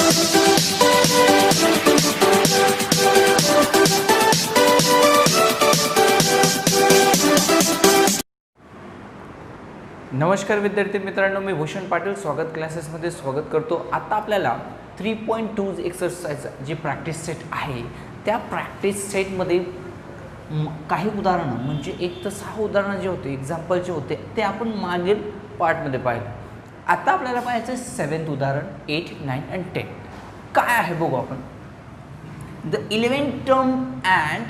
नमस्कार विद्यार्थी मित्रांनो, मी भूषण पाटील स्वागत क्लासेसमध्ये स्वागत करतो। आता आपल्याला 3.2 एक्सरसाइज जी प्रॅक्टिस सेट आहे त्या प्रॅक्टिस सेटमध्ये काही उदाहरणं म्हणजे 1 ते 6 उदाहरणं जे होते एक्झाम्पलचे होते ते आपण मागील पार्टमध्ये पाहिलं। आता आपल्याला पाहायचं 7th उदाहरण, 8, 9 and 10 काय आहे बघू आपण। The 11th term and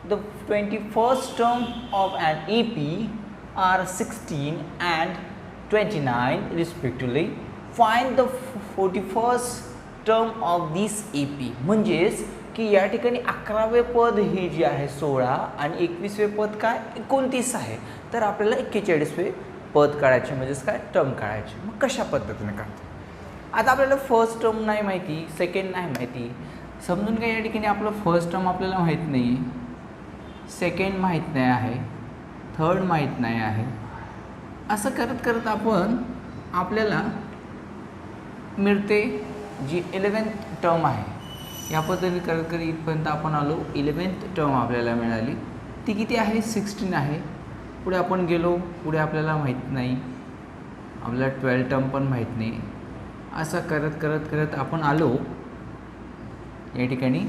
the 21st term of an EP are 16 and 29 respectively. Find the 41st term of this EP. म्हणजेच की या ठिकाणी 11वे पद हे जे आहे 16 आणि 21वे पद काय 29 आहे, तर आपल्याला 41वे पद काढायचे म्हणजेच काय टर्म काढायचे। मग कशा पद्धतीने काढतो? आता आपल्याला फर्स्ट टर्म नाही माहिती, सेकंड नाही माहिती, समजून काय या ठिकाणी आपलं फर्स्ट टर्म आपल्याला माहीत नाही, सेकंड माहीत नाही आहे, थर्ड माहीत नाही आहे। असं करत करत आपण आपल्याला मिळते जी 11th टर्म आहे, या पद्धतीने करत करत इथपर्यंत आपण आलो। 11th टर्म आपल्याला मिळाली, ती किती आहे 16 आहे। पुढे आपण गेलो, पुढे आपल्याला माहीत नाही, आपल्याला 12 टर्म पण माहीत नाही। असं करत करत करत आपण आलो या ठिकाणी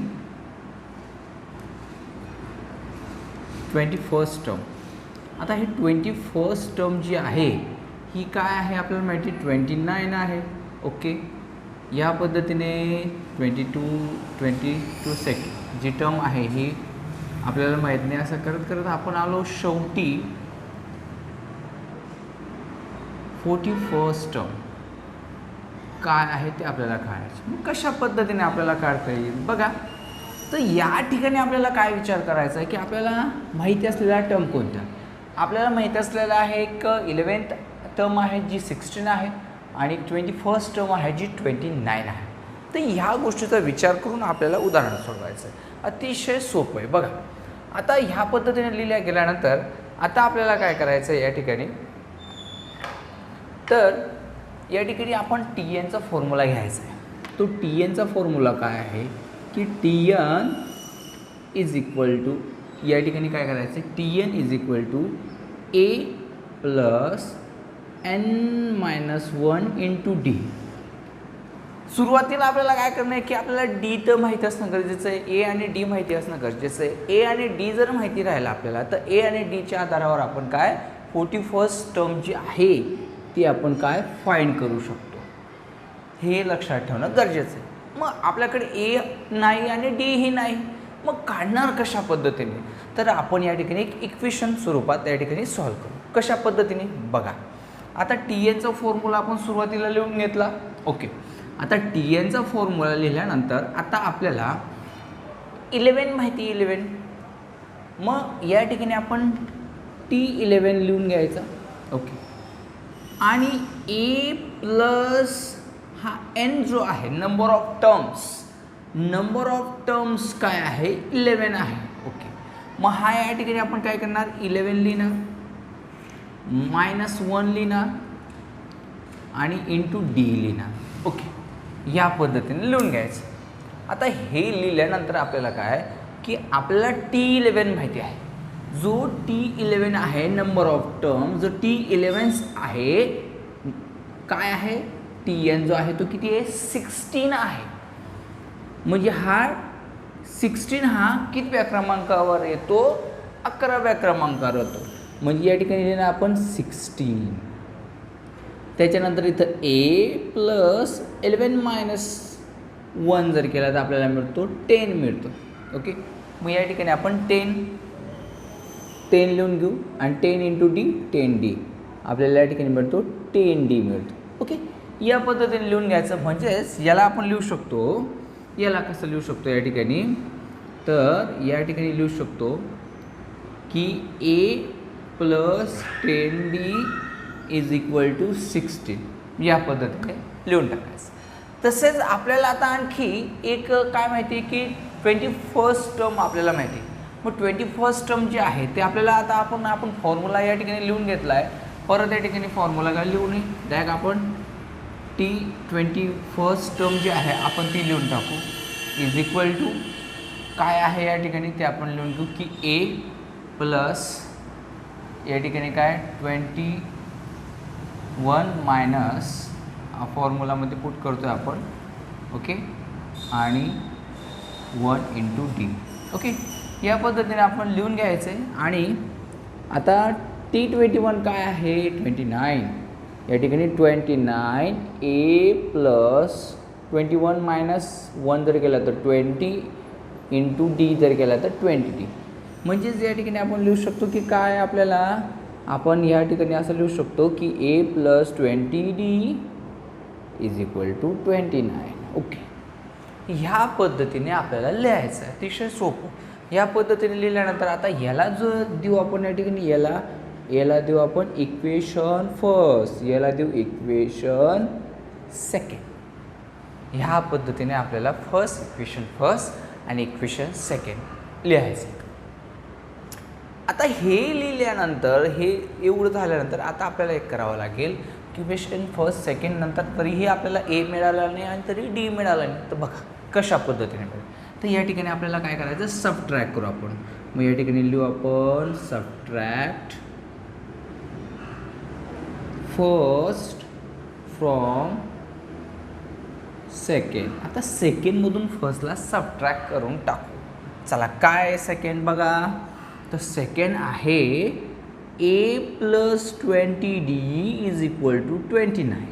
21st टर्म। आता ही 21st टर्म जी आहे ही काय आहे आपल्याला माहिती 29 आहे। ओके, या पद्धतीने 22 सेकंड जी टर्म आहे ही आपल्याला माहीत नाही। असं करत करत आपण आलो शेवटी 41st टर्म काय आहे ते आपल्याला काढायचं। मग कशा पद्धतीने आपल्याला काढता येईल बघा। तर या ठिकाणी आपल्याला काय विचार करायचा आहे की आपल्याला माहिती असलेला टर्म कोणता। आपल्याला माहिती असलेला आहे एक 11th टर्म आहे जी 16 आहे आणि 21st टर्म आहे जी 29 आहे। तर ह्या गोष्टीचा विचार करून आपल्याला उदाहरण सोडवायचं आहे। अतिशय सोपं आहे बघा। आता ह्या पद्धतीने लिहिल्या गेल्यानंतर आता आपल्याला काय करायचं आहे या ठिकाणी, तर या ठिकाणी आपण TN चा फॉर्म्युला घ्यायचा आहे। तो TN चा फॉर्म्युला काय आहे की TN इज इक्वल टू, या ठिकाणी काय करायचं आहे TN is equal to A plus n-1 into D। सुरुवातीला आपल्याला काय करणं आहे की आपल्याला D तर माहिती असणं गरजेचं आहे, A आणि D माहिती असणं गरजेचं आहे। A आणि D जर माहिती राहिलं आपल्याला तर A आणि Dच्या आधारावर आपण काय 41st टर्म जी आहे ती आपण काय फाइंड करू शकतो, हे लक्षात ठेवणं गरजेचं आहे। मग आपल्याकडे A नाही आणि D ही नाही, मग काढणार कशा पद्धतीने, तर आपण या ठिकाणी एक इक्वेशन स्वरूपात या ठिकाणी सॉल्व्ह करू। कशा पद्धतीने बघा। आता TN चा फॉर्म्युला आपण सुरुवातीला लिहून घेतला। ओके, आता TN चा फॉर्म्युला लिहिल्यानंतर आता आपल्याला 11 माहिती 11, मग या ठिकाणी आपण T11 लिहून घ्यायचा। ओके, आणि A प्लस हा n जो आहे नंबर ऑफ टर्म्स काय आहे 11 आहे। ओके, मग हा या ठिकाणी आपण काय करणार 11 लिहिणार, -1 लिहिणार आणि इंटू D लिहिणार। ओके, या पद्धतीने लिहून घ्यायचं। आता हे लिहिल्यानंतर आपल्याला काय की आपल्याला T11 माहिती आहे, जो T11 आहे नंबर ऑफ टर्म, जो T11 आहे काय आहे TN जो आहे तो किती आहे 16 आहे। म्हणजे हा 16 हा कितव्या क्रमांकावर येतो 11व्या क्रमांकावर येतो। म्हणजे या ठिकाणी लिहिणार आपण 16, त्याच्यानंतर इथं A प्लस 11-1 जर केला तर आपल्याला मिळतो 10 मिळतो। ओके, मग या ठिकाणी आपण 10 लिहून घेऊ आणि 10 इंटू D 10D आपल्याला या ठिकाणी मिळतो 10D मिळतो। ओके, या पद्धतीने लिहून घ्यायचं। म्हणजेच याला आपण लिहू शकतो, याला कसं लिहू शकतो या ठिकाणी, तर या ठिकाणी लिहू शकतो की A plus 10D is equal to 16, या पद्धतीने लिहून टाकायचं। तसेच आपल्याला आता आणखी एक काय माहिती आहे की 21st टर्म आपल्याला माहिती आहे। मग 21st टर्म जे आहे ते आपल्याला आता आपण फॉर्म्युला या ठिकाणी लिहून घेतला आहे। परत या ठिकाणी फॉर्म्युला काय लिहू नये, डायरेक्ट आपण T21 टर्म जी आहे आपण ती लिहून टाकू इज इक्वल टू काय आहे या ठिकाणी ते आपण लिहून घेऊ की ए प्लस या ठिकाणी काय 21 मायनस फॉर्म्युलामध्ये पुट करतो आहे आपण ओके आणि 1 इंटू डी ओके या पद्धतीने आपण लिहून घ्यायचं आहे. आणि आता T21 काय आहे 29 या ठिकाणी 29 ए प्लस 21 मायनस 1 जर केला तर 20 इंटू डी जर केला तर 20 डी. म्हणजेच या ठिकाणी आपण लिहू शकतो की काय आपल्याला आपण या ठिकाणी असं लिहू शकतो की A plus 20 D is equal to 29 okay. ह्या पद्धतीने आपल्याला लिहायचं आहे अतिशय सोपं. या पद्धतीने लिहिल्यानंतर आता याला जो देऊ आपण या ठिकाणी याला देऊ आपण इक्वेशन फर्स्ट याला देऊ इक्वेशन सेकंड. ह्या पद्धतीने आपल्याला इक्वेशन फर्स्ट आणि इक्वेशन सेकंड लिहायचं. आता हे लिहिल्यानंतर हे एवढं झाल्यानंतर आता आपल्याला एक करावं लागेल इक्वेशन फर्स्ट सेकंड नंतर तरीही आपल्याला ए मिळाला नाही आणि तरी डी मिळाला नाही. तर बघा कशा पद्धतीने मिळेल. तर या ठिकाणी आपल्याला काय करायचं सबट्रॅक्ट करू आपण. मग या ठिकाणी लिहू आपण सबट्रॅक्ट फर्स्ट फ्रॉम सेकंड. आता सेकंडमधून फर्स्टला सबट्रॅक्ट करून टाकू. चला काय सेकंड बघा. तर सेकंड आहे A plus 20 D is equal to 29.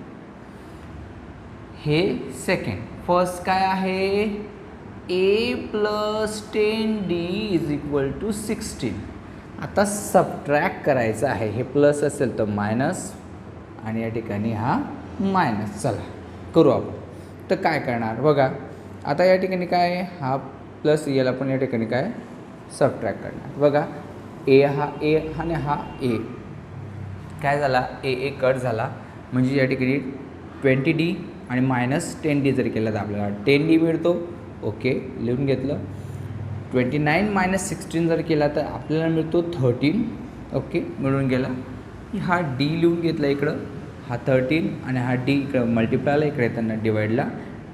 हे सेकंड. फर्स्ट काय आहे A plus 10 D is equal to 16. आता सबट्रॅक्ट करायचं आहे. हे प्लस असेल तर मायनस आणि या ठिकाणी हा मायनस. चला करू आपण. तर काय करणार बघा. आता या ठिकाणी काय हा प्लस याला पण या ठिकाणी काय सबट्रॅक्ट करणार. बघा ए आणि हा ए काय झाला ए कट झाला म्हणजे या ठिकाणी 20 डी आणि मायनस 10 डी जर केलं तर आपल्याला 10 डी मिळतो ओके लिहून घेतलं. 29 मायनस 16 जर केला तर आपल्याला मिळतो 13 ओके मिळून गेला. हा डी लिहून घेतला इकडं हा 13 आणि हा डी इकडं मल्टिप्लायला इकडे त्यांना डिवाईडला.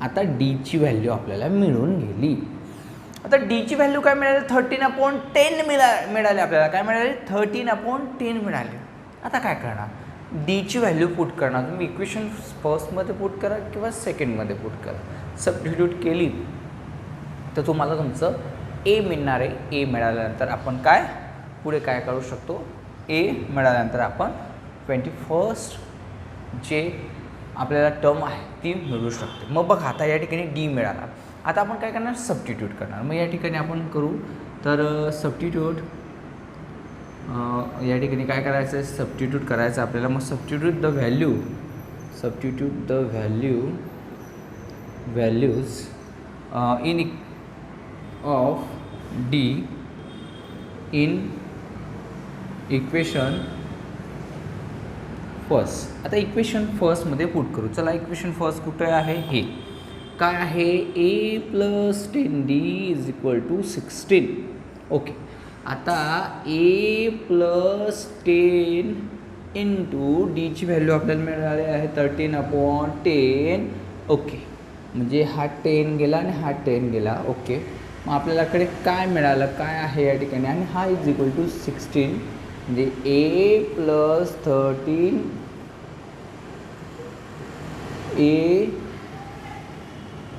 आता डीची व्हॅल्यू आपल्याला मिळून गेली. आता डीची व्हॅल्यू काय मिळाली 13/10 मिळाली आपल्याला. काय मिळाली 13/10 मिळाली. आता काय करणार डीची व्हॅल्यू पुट करणार. तुम्ही इक्वेशन फर्स्टमध्ये पुट करा किंवा सेकंडमध्ये पुट करा. सबस्टिट्यूट केली तर तुम्हाला तुमचं ए मिळणार आहे. ए मिळाल्यानंतर आपण काय पुढे काय करू शकतो. ए मिळाल्यानंतर आपण 21st जे आपल्याला टर्म आहे ती मिळू शकते. मग बघा आता या ठिकाणी डी मिळाला. आता आपण काय करणार सबस्टिट्यूट करणार. मग या ठिकाणी आपण करू तर सबस्टिट्यूट या ठिकाणी काय करायचं आहे सबस्टिट्यूट करायचं आपल्याला. मग substitute the values in of D in equation first. आता इक्वेशन फर्स्टमध्ये पुट करू. चला इक्वेशन फर्स्ट कुठे आहे हे काय आहे A plus 10 D is equal to 16 okay. आता ए प्लस 10 इंटू डीची व्हॅल्यू आपल्याला मिळाली आहे 13/10 ओके. म्हणजे हा 10 गेला आणि हा 10 गेला ओके. मग आपल्याकडे काय मिळालं काय आहे या ठिकाणी आणि हा इज इक्वल टू 16 म्हणजे ए प्लस 13 ए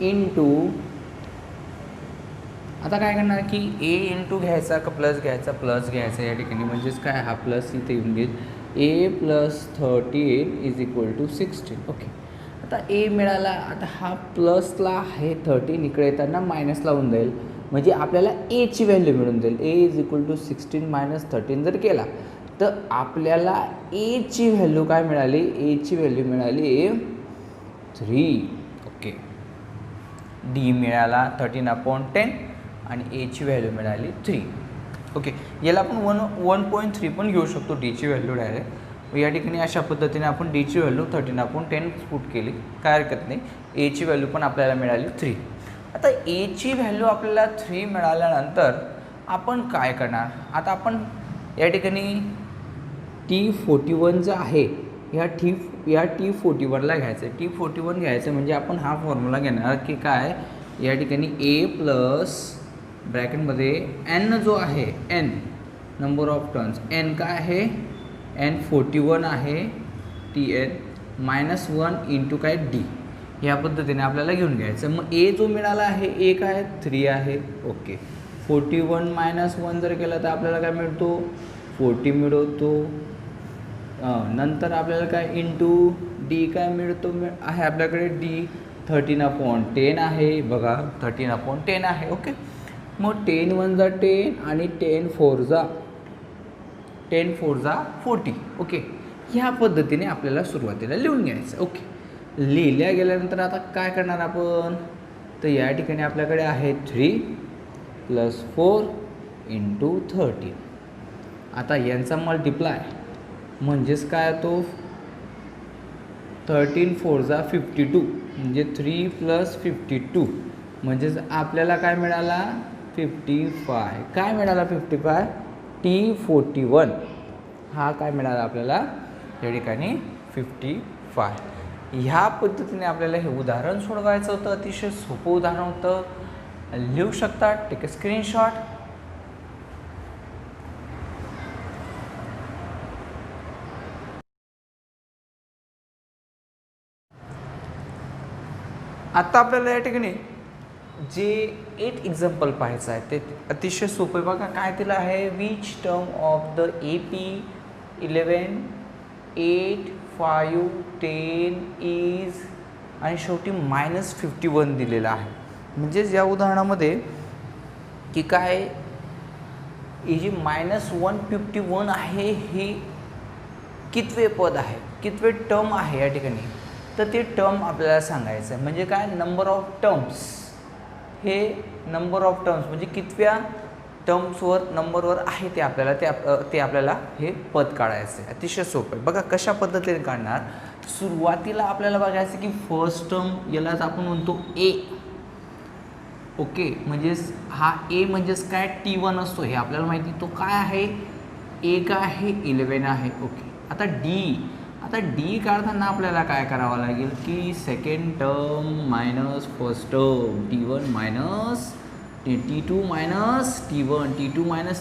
इंटू आता काय करणार की ए इंटू घ्यायचा का प्लस घ्यायचा या ठिकाणी. म्हणजेच काय हा प्लस इथे येऊन घेईल A plus 13 is equal to 16 okay. आता ए मिळाला. आता हा प्लसला आहे 13 इकडे येताना मायनस लावून जाईल म्हणजे आपल्याला एची व्हॅल्यू मिळून जाईल. ए इज इक्वल टू 16 मायनस 13 जर केला तर आपल्याला एची व्हॅल्यू काय मिळाली. एची व्हॅल्यू मिळाली 3 ओके. डी मिळाला 13/10 आणि एची व्हॅल्यू मिळाली 3 ओके. याला आपण 1.3 पण घेऊ शकतो डीची व्हॅल्यू डायरेक्ट. या ठिकाणी अशा पद्धतीने आपण डीची व्हॅल्यू 13/10 पुट केली काय हरकत नाही. एची व्हॅल्यू पण आपल्याला मिळाली 3. आता एची व्हॅल्यू आपल्याला 3 मिळाल्यानंतर आपण काय करणार. आता आपण या ठिकाणी T41 जे आहे ह्या या T41ला घ्यायचं आहे. T41 घ्यायचं म्हणजे आपण हा फॉर्म्युला घेणार की काय, या ठिकाणी ए प्लस ब्रॅकेटमध्ये एन जो आहे, N number of terms, N काय आहे, एन 41 आहे, TN -1 इंटू काय डी, ह्या पद्धतीने आपल्याला घेऊन घ्यायचं. मग ए जो मिळाला आहे, ए काय 3 आहे. ओके, 41 - 1 जर केलं तर आपल्याला काय मिळतो, 40 मिळवतो. नंतर आपल्याला काय इंटू डी काय मिळतो आहे आपल्याकडे, डी 13/10 आहे. बघा 13/10 आहे. ओके, मग 10 1 जा 10 आणि 10 4 जा 40. ओके, ह्या पद्धतीने आपल्याला सुरुवातीला लिहून घ्यायचं. ओके, लिहिल्या गेल्यानंतर आता काय करणार आपण, तर या ठिकाणी आपल्याकडे आहे 3 + 4 × 13. आता यांचा मल्टिप्लाय म्हणजेच काय, तो 13 4 जा 52 म्हणजे 3 + 52 म्हणजेच आपल्याला काय मिळाला, 55. काय मिळाला 55, T41 हा काय मिळाला आपल्याला या ठिकाणी 55. ह्या पद्धतीने आपल्याला हे उदाहरण सोडवायचं होतं. अतिशय सोपं उदाहरण होतं. लिहू शकता, टेक अ स्क्रीनशॉट. आता आपल्याला या ठिकाणी जे 8 एक्झाम्पल पाहायचं आहे ते अतिशय सोपे. बघा काय दिलं आहे, which term of the AP 11 8 5 10 is, आणि शेवटी -51 दिलेलं आहे. म्हणजेच या उदाहरणामध्ये की काय, ही जी -151 आहे हे कितवे पद आहे, कितवे टर्म आहे या ठिकाणी, तर ते टर्म आपल्याला सांगायचं आहे. म्हणजे काय, नंबर ऑफ टर्म्स, हे नंबर ऑफ टर्म्स म्हणजे कितव्या टर्म्सवर नंबरवर आहे ते आपल्याला हे पद काढायचं आहे. अतिशय सोपं आहे. बघा कशा पद्धतीने काढणार. सुरुवातीला आपल्याला बघायचं की फर्स्ट टर्म यालाच आपण म्हणतो ए. ओके, म्हणजेच हा ए म्हणजेच काय, T1 असतो, हे आपल्याला माहिती. तो काय आहे, ए काय आहे, 11 आहे. ओके, आता डी काढताना आपल्याला काय करावं लागेल की second term minus first term, T1 minus T2 minus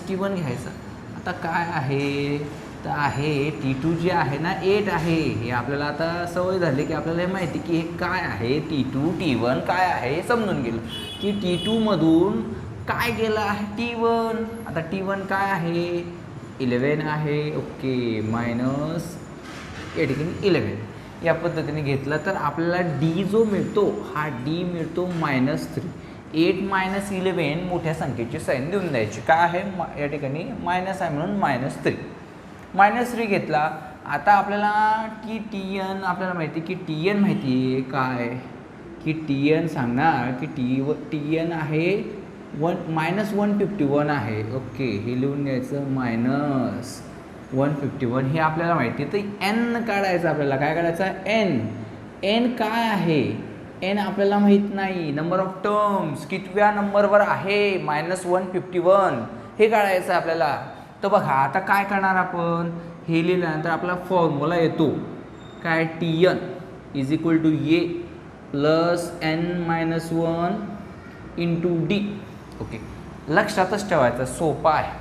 T1 घ्यायचा. आता काय आहे, तर आहे T2 जे आहे ना 8 आहे. हे आपल्याला आता सवय झाली की आपल्याला हे माहिती की हे काय आहे, T2 T1 काय आहे हे समजून गेलं की T2 मधून काय गेलं आहे, T1. आता T1 काय आहे, 11 आहे. ओके, मायनस या ठिकाणी 11 या पद्धतीने घेतलं तर आपल्याला डी जो मिळतो, हा डी मिळतो -3. 8 - 11 मोठ्या संख्येची साईन देऊन द्यायची. काय आहे या ठिकाणी मायनस आहे म्हणून -3 घेतला. आता आपल्याला की TN आपल्याला माहिती की TN माहिती आहे काय, की TN सांगणार की TN आहे -151 आहे. ओके, हे लिहून घ्यायचं -151 हे आपल्याला माहिती आहे. तर N काढायचं आपल्याला. काय काढायचं, N काय आहे, N आपल्याला माहीत नाही. नंबर ऑफ टर्म्स कितव्या नंबरवर आहे, -151 हे काढायचं आपल्याला. तर बघा आता काय करणार आपण, हे लिहिल्यानंतर आपला फॉर्म्युला येतो काय, TN = A + N-1 × D. Okay, लक्षातच ठेवायचं, सोपा आहे.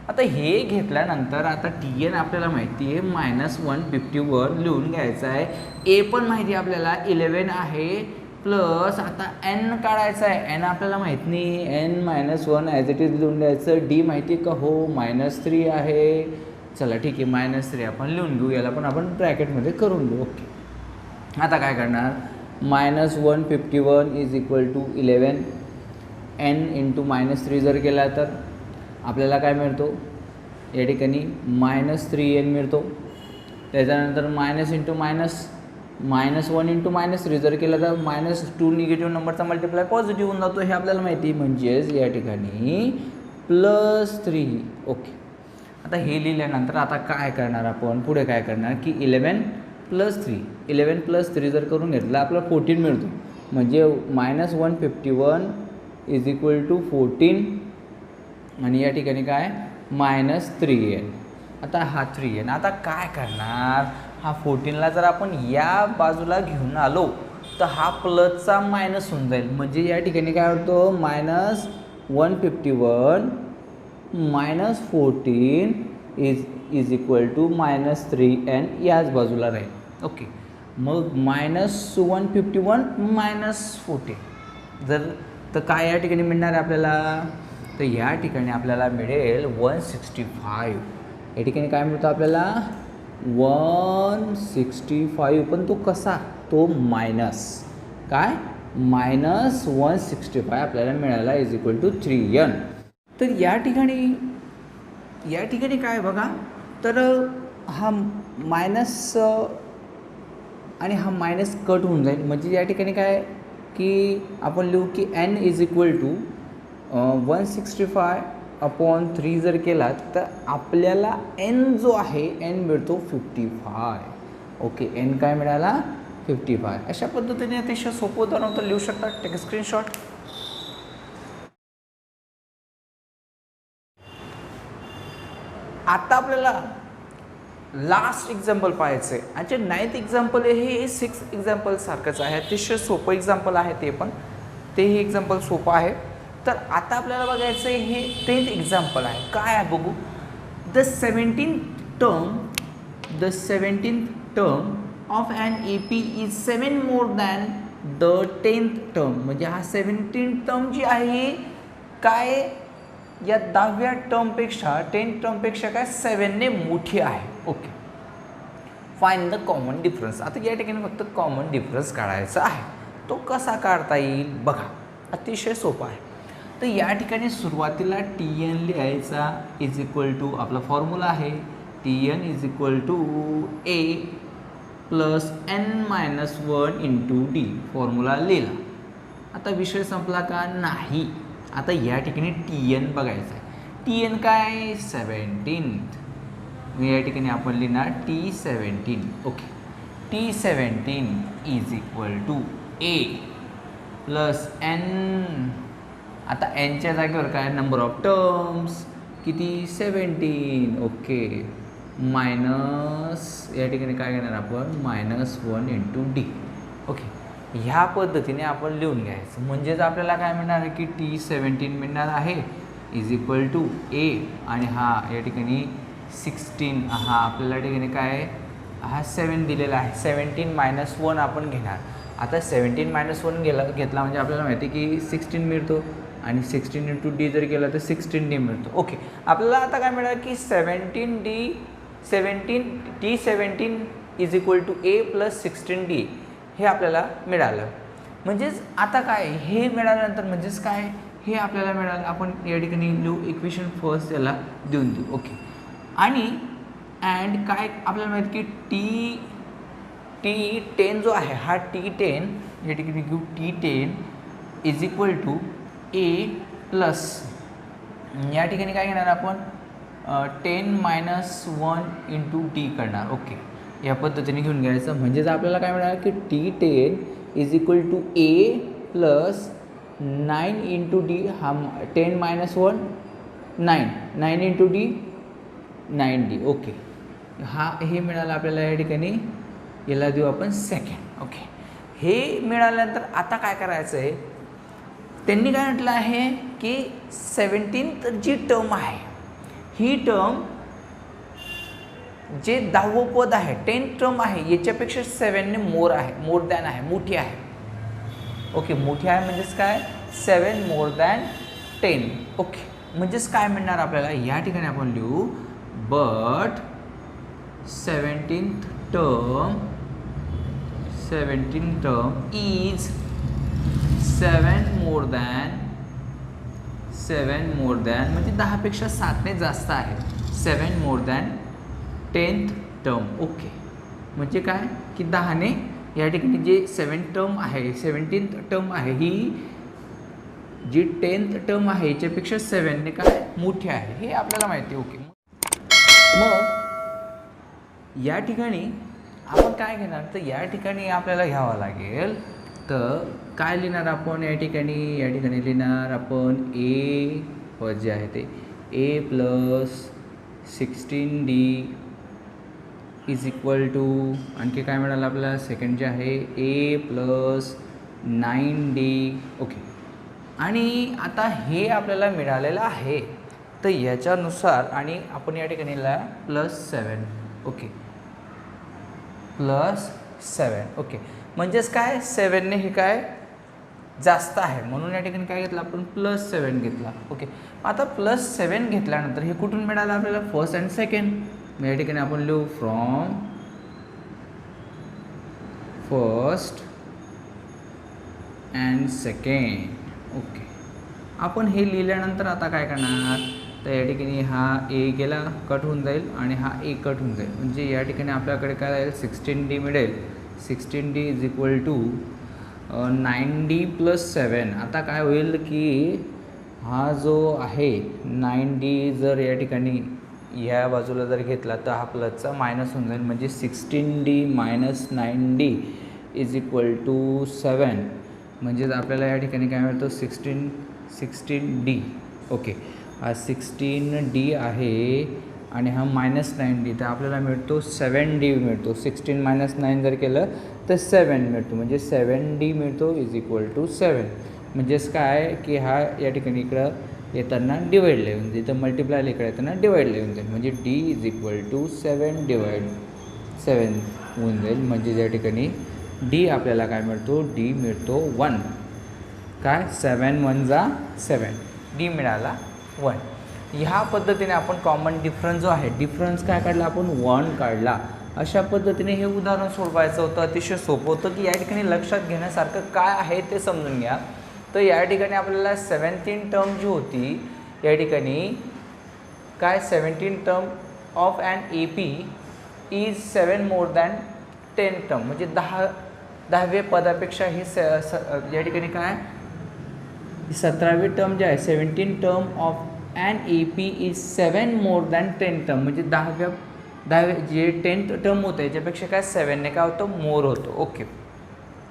आता हे घेतल्यानंतर आता TN आपल्याला माहिती आहे -151 लिहून घ्यायचं आहे. ए पण माहिती आहे आपल्याला 11 आहे, प्लस आता N काढायचा आहे. N आपल्याला माहीत नाही, N-1 ॲज इट इज लिहून द्यायचं. डी माहिती आहे का, हो -3 आहे. चला ठीक आहे, -3 आपण लिहून घेऊ, याला पण आपण ब्रॅकेटमध्ये करून घेऊ. ओके, आता काय करणार, -151 = 11. N × -3 जर केला तर आपल्याला काय मिळतो, या ठिकाणी -3n मिळतो. त्याच्यानंतर -1 × -3 जर केलं तर -2 निगेटिव्ह नंबरचा मल्टिप्लाय पॉझिटिव्ह होऊन जातो, हे आपल्याला माहिती आहे. म्हणजेच या ठिकाणी +3. ओके, आता हे लिहिल्यानंतर आता काय करणार आपण, पुढे काय करणार की 11 + 3 जर करून घेतलं आपल्याला 14 मिळतो. म्हणजे -151 = 14 आणि या ठिकाणी काय -3n. आता हा 3n. आता काय करणार, हा 14ला जर आपण या बाजूला घेऊन आलो तर हा प्लसचा मायनस होऊन जाईल. म्हणजे या ठिकाणी काय होतं, -151 minus 14 is equal to -3n याच बाजूला राहील. ओके, मग -151 -14 जर तर काय या ठिकाणी मिळणार आहे आपल्याला, तर या ठिकाणी आपल्याला मिळेल 165. या ठिकाणी काय मिळतं आपल्याला 165, पण तो कसा, तो मायनस काय -165 आपल्याला मिळाला इज इक्वल टू 3n. तर या ठिकाणी काय बघा, तर हा मायनस आणि हा मायनस कट होऊन जाईल. म्हणजे या ठिकाणी काय की आपण लिहू की n इज इक्वल टू 165/3 जर केला तर आपल्याला n जो आहे n मिळतो 55. ओके, n काय मिळाला 55. अशा पद्धतीने अतिशय सोपं उदाहरण तर लिहू शकता. Take screenshot. आता आपल्याला लास्ट एक्झाम्पल पाहायचं आहे. आणि 9th एक्झाम्पल हे 6th एक्झाम्पल सारखंच आहे. अतिशय सोपं एक्झाम्पल आहे तेही एक्झाम्पल सोपं आहे. तर आता आपल्याला बघायचं आहे हे 10th एक्झाम्पल आहे. काय आहे बघू. The 17th term of an AP is 7 more than the 10th term. म्हणजे हा 17th टर्म जी आहे काय या 10व्या टर्मपेक्षा 10th टर्मपेक्षा काय 7ने मोठी आहे. Okay, find the common difference. आता या ठिकाणी फक्त कॉमन डिफरन्स काढायचा आहे. तो कसा काढता येईल बघा, अतिशय सोपा आहे. तर या ठिकाणी सुरुवातीला TN लिहायचा इज इक्वल टू आपला फॉर्म्युला आहे TN is equal to A plus n-1 into D. Formula लिहिला. आता विषय संपला का नाही. आता या ठिकाणी TN बघायचा आहे. TN काय 17th. या ठिकाणी आपण लिहिणार T17. Okay, T17 is equal to A plus n. आता nच्या जागेवर काय नंबर ऑफ टर्म्स किती 17. ओके, मायनस या ठिकाणी काय घेणार आपण -1 इंटू D. ओके, ह्या पद्धतीने आपण लिहून घ्यायचं. म्हणजेच आपल्याला काय मिळणार आहे की T17 मिळणार आहे इज इक्वल टू A आणि हा या ठिकाणी 16 हा आपल्याला ठिकाणी काय हा 7 दिलेला आहे. 17 - 1 आपण घेणार. आता 17 - 1 घेतला म्हणजे आपल्याला माहिती आहे की 16 मिळतो आणि 16 इंटू D जर केला तर 16D मिळतो. ओके, आपल्याला आता काय मिळालं की T17 is equal to A plus 16D हे आपल्याला मिळालं. म्हणजेच आता काय हे मिळाल्यानंतर म्हणजेच काय हे आपल्याला मिळालं. आपण या ठिकाणी लिहू इक्वेशन फर्स्ट याला देऊन देऊ. ओके, आणि अँड काय आपल्याला माहिती की T10 जो आहे हा T10 या ठिकाणी घेऊ T10 is equal to A plus या ठिकाणी काय घेणार आपण 10 - 1 इंटू D करणार. ओके, या पद्धतीने घेऊन घ्यायचं. म्हणजेच आपल्याला काय मिळालं की T10 is equal to A plus 9 into D. हा 10 - 1 9 इंटू D 9D. ओके, हे मिळालं आपल्याला. या ठिकाणी याला देऊ आपण सेकंड. ओके, हे मिळाल्यानंतर आता काय करायचं आहे, त्यांनी काय म्हटलं आहे की 17th जी टर्म आहे ही टर्म जे 10वं पद आहे 10th टर्म आहे याच्यापेक्षा 7ने मोर दॅन आहे, मोठी आहे. ओके, मोठी आहे म्हणजेच काय 7 मोर दॅन 10. ओके, म्हणजेच काय मिळणार आपल्याला या ठिकाणी आपण लिहू but 17th term is 7 more than म्हणजे 10पेक्षा 7ने जास्त आहे. 7 more than 10th term. Okay, म्हणजे काय की 10ने या ठिकाणी जे 17th टर्म आहे ही जी 10th टर्म आहे याच्यापेक्षा 7ने काय मोठी आहे हे आपल्याला माहिती आहे. ओके, मग या ठिकाणी आपण काय घेणार तर या ठिकाणी आपल्याला घ्यावं लागेल. तर काय लिहिणार आपण या ठिकाणी लिहिणार आपण A जे आहे ते A plus 16D is equal to आणखी काय मिळालं आपल्याला सेकंड जे आहे ए प्लस 9d. ओके, आणि आता हे आपल्याला मिळालेलं आहे, तर याच्यानुसार आणि आपण या ठिकाणी +7. ओके, +7. ओके, म्हणजेच काय 7ने हे काय जास्त आहे म्हणून या ठिकाणी काय घेतलं आपण +7 घेतला. ओके, आता +7 घेतल्यानंतर हे कुठून मिळालं आपल्याला फर्स्ट अँड सेकंड. या ठिकाणी आपण लिहू from first and second. Okay, आपण हे लिहिल्यानंतर आता काय करणार, तर या ठिकाणी हा ए गेला कट होऊन जाईल आणि हा ए कट होऊन जाईल, म्हणजे या ठिकाणी आपल्याकडे काय राहील 16d मिळेल. 16d is equal to 9d + 7. आता काय होईल की हा जो आहे 9d जर या ठिकाणी या बाजूला जर घेतला तर हा प्लसचा मायनस होऊन जाईल, म्हणजे 16d - 9d is equal to 7. म्हणजेच आपल्याला या ठिकाणी काय मिळतं 16d. ओके, हा 16d आहे आणि हा -9d, तर आपल्याला मिळतो 7d मिळतो. 16 - 9 जर केलं तर 7 मिळतो, म्हणजे 7d मिळतो इज इक्वल टू 7. म्हणजेच काय की हा या ठिकाणी इकडं येताना डिवाईडला येऊन जाईल, इथं मल्टिप्लायला इकडे येताना डिवाईडला येऊन जाईल, म्हणजे d इज इक्वल टू 7/7 होऊन जाईल. म्हणजे या ठिकाणी d आपल्याला काय मिळतो, d मिळतो 1. काय 7 × 1 = 7, d मिळाला 1. ह्या पद्धतीने आपण कॉमन डिफरन्स जो आहे, डिफरन्स काय काढला आपण 1 काढला. अशा पद्धतीने हे उदाहरण सोडवायचं होतं. अतिशय सोपं होतं की या ठिकाणी लक्षात घेण्यासारखं काय आहे ते समजून घ्या. तर या ठिकाणी आपल्याला 17 टर्म जी होती, या ठिकाणी काय 17 term of an AP is 7 more than 10 term, म्हणजे 10व्या पदापेक्षा ही या ठिकाणी काय 17वी टर्म जे आहे 17 term of an AP is 7 more than 10 term, म्हणजे 10व्या जे 10th टर्म होतं याच्यापेक्षा काय 7ने काय होतं मोर होतं. ओके,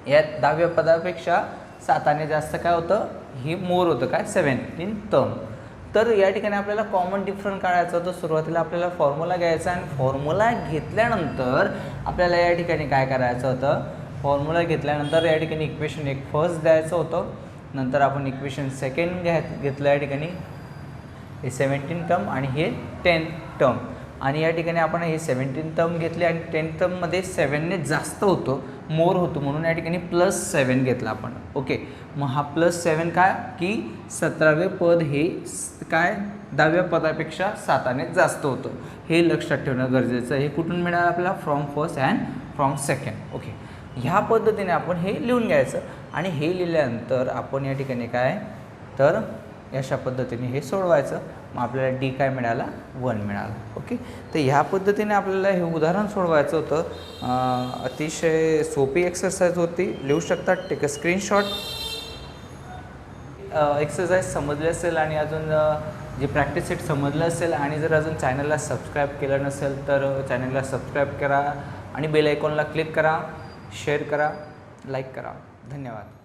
यात 10व्या पदापेक्षा 7ने जास्त काय होतं, ही मोर होतं काय 17 टर्म. तर या ठिकाणी आपल्याला कॉमन डिफरन्स काढायचं होतं. सुरुवातीला आपल्याला फॉर्म्युला घ्यायचा आणि फॉर्म्युला घेतल्यानंतर आपल्याला या ठिकाणी काय करायचं होतं, फॉर्म्युला घेतल्यानंतर या ठिकाणी इक्वेशन 1 फर्स्ट द्यायचं होतं, नंतर आपण इक्वेशन सेकंड घेतलं या ठिकाणी हे 17 टर्म आणि हे 10 टर्म, आणि या ठिकाणी आपण हे 17 टर्म घेतले आणि 10 टर्ममध्ये 7ने जास्त होतं, मोर होतो, म्हणून या ठिकाणी +7 घेतला आपण. ओके, मग हा +7 काय की 17वे पद हे काय 10व्या पदापेक्षा 7ने जास्त होतं, हे लक्षात ठेवणं गरजेचं आहे. हे कुठून मिळालं आपल्याला from first and from second. Okay, ह्या पद्धतीने आपण हे लिहून घ्यायचं आणि हे लिहिल्यानंतर आपण या ठिकाणी काय तर अशा पद्धतीने हे सोडवायचं. मग आपल्याला d काय मिळाला 1 मिळाला. ओके, तर ह्या पद्धतीने आपल्याला हे उदाहरण सोडवायचं होतं. अतिशय सोपी एक्सरसाइज होती, लिहू शकता, टेक अ स्क्रीनशॉट. एक्सरसाइज समजले असेल आणि अजून जे प्रॅक्टिस सेट समजलं असेल आणि जर अजून चॅनलला सबस्क्राईब केलं नसेल तर चॅनलला सबस्क्राईब करा आणि बेल आयकॉनला क्लिक करा, शेअर करा, लाईक करा. धन्यवाद.